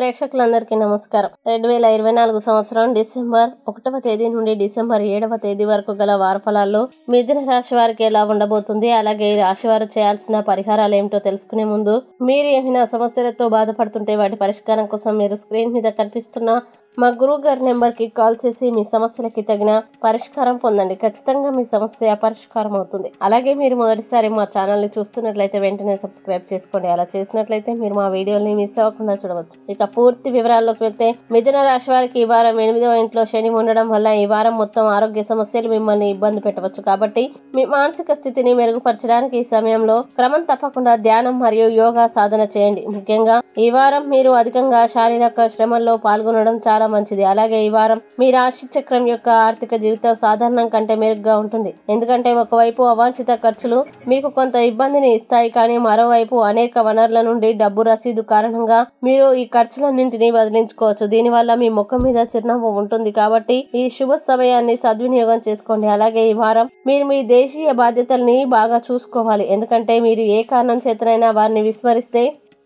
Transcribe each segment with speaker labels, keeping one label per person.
Speaker 1: ప్రేక్షకులందరికీ నమస్కారం. 2024 సంవత్సరం డిసెంబర్ 1వ తేదీ నుండి డిసెంబర్ 7వ తేదీ వరకు గల వార ఫలాల్లో మిథున రాశి వారికి ఎలా ఉండబోతుంది, అలాగే ఈ రాశి వారు చేయాల్సిన పరిహారాలు ఏమిటో తెలుసుకునే ముందు మీరు ఏమైనా సమస్యలతో బాధపడుతుంటే వాటి పరిష్కారం కోసం మీరు స్క్రీన్ మీద కనిపిస్తున్న మా గురువు గారి నెంబర్కి కాల్ చేసి మీ సమస్యలకి తగిన పరిష్కారం పొందండి. ఖచ్చితంగా మీ సమస్య పరిష్కారం అవుతుంది. అలాగే మీరు మొదటిసారి మా ఛానల్ని చూస్తున్నట్లయితే వెంటనే సబ్స్క్రైబ్ చేసుకోండి. అలా చేసినట్లయితే మీరు మా వీడియోని మిస్ అవ్వకుండా చూడవచ్చు. ఇక పూర్తి వివరాల్లోకి వెళ్తే మిథున రాశి వారికి ఈ వారం 8వ ఇంట్లో శని ఉండడం వల్ల ఈ వారం మొత్తం ఆరోగ్య సమస్యలు మిమ్మల్ని ఇబ్బంది పెట్టవచ్చు. కాబట్టి మీ మానసిక స్థితిని మెరుగుపరచడానికి ఈ సమయంలో క్రమం తప్పకుండా ధ్యానం మరియు యోగా సాధన చేయండి. ముఖ్యంగా ఈ వారం మీరు అధికంగా శారీరక శ్రమల్లో పాల్గొనడం చాలా మంచిది. అలాగే ఈ వారం మీ రాశి చక్రం యొక్క ఆర్థిక జీవితం సాధారణం కంటే మెరుగ్గా ఉంటుంది. ఎందుకంటే ఒకవైపు అవాంఛిత ఖర్చులు మీకు కొంత ఇబ్బందిని ఇస్తాయి, కానీ మరోవైపు అనేక వనరుల నుండి డబ్బు రసీదు కారణంగా మీరు ఈ ఖర్చులన్నింటినీ వదిలించుకోవచ్చు. దీనివల్ల మీ ముఖం మీద చిరునవ్వు ఉంటుంది. కాబట్టి ఈ శుభ సమయాన్ని సద్వినియోగం చేసుకోండి. అలాగే ఈ వారం మీరు మీ దేశీయ బాధ్యతల్ని బాగా చూసుకోవాలి. ఎందుకంటే మీరు ఏ కారణం చేతనైనా వారిని విస్మరిస్తే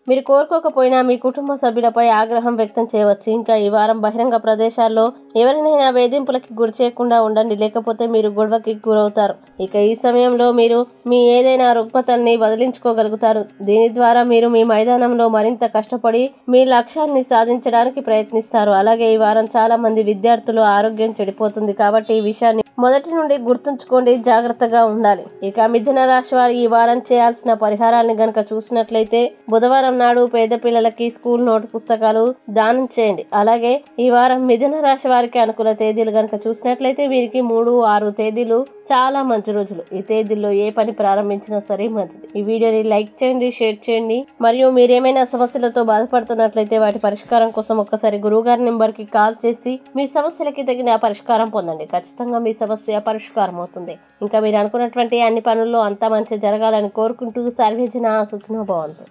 Speaker 1: మీరు కోరుకోకపోయినా మీ కుటుంబ సభ్యులపై ఆగ్రహం వ్యక్తం చేయవచ్చు. ఇంకా ఈ వారం బహిరంగ ప్రదేశాల్లో ఎవరినైనా వేధింపులకి గురి చేయకుండా ఉండండి, లేకపోతే మీరు గొడవకి గురవుతారు. ఇక ఈ సమయంలో మీరు మీ ఏదైనా రుగ్మతల్ని వదిలించుకోగలుగుతారు. దీని ద్వారా మీరు మీ మైదానంలో మరింత కష్టపడి మీ లక్ష్యాన్ని సాధించడానికి ప్రయత్నిస్తారు. అలాగే ఈ వారం చాలా మంది విద్యార్థులు ఆరోగ్యం చెడిపోతుంది. కాబట్టి ఈ విషయాన్ని మొదటి నుండి గుర్తుంచుకోండి, జాగ్రత్తగా ఉండాలి. ఇక మిథున రాశి వారు ఈ వారం చేయాల్సిన పరిహారాలను గనక చూసినట్లయితే బుధవారం నాడు పేద పిల్లలకి స్కూల్ నోటు పుస్తకాలు దానం చేయండి. అలాగే ఈ వారం మిథున రాశి వారికి అనుకూల తేదీలు గనక చూసినట్లయితే వీరికి 3, 6 తేదీలు చాలా మంచి రోజులు. ఈ తేదీల్లో ఏ పని ప్రారంభించినా సరే మంచిది. ఈ వీడియోని లైక్ చేయండి, షేర్ చేయండి. మరియు మీరేమైనా సమస్యలతో బాధపడుతున్నట్లయితే వాటి పరిష్కారం కోసం ఒక్కసారి గురువుగారి నెంబర్కి కాల్ చేసి మీ సమస్యలకి తగిన పరిష్కారం పొందండి. ఖచ్చితంగా మీ సమస్య పరిష్కారం అవుతుంది. ఇంకా మీరు అనుకున్నటువంటి అన్ని పనుల్లో అంతా మంచి జరగాలని కోరుకుంటూ సర్వేజన సుఖినో భవంతు.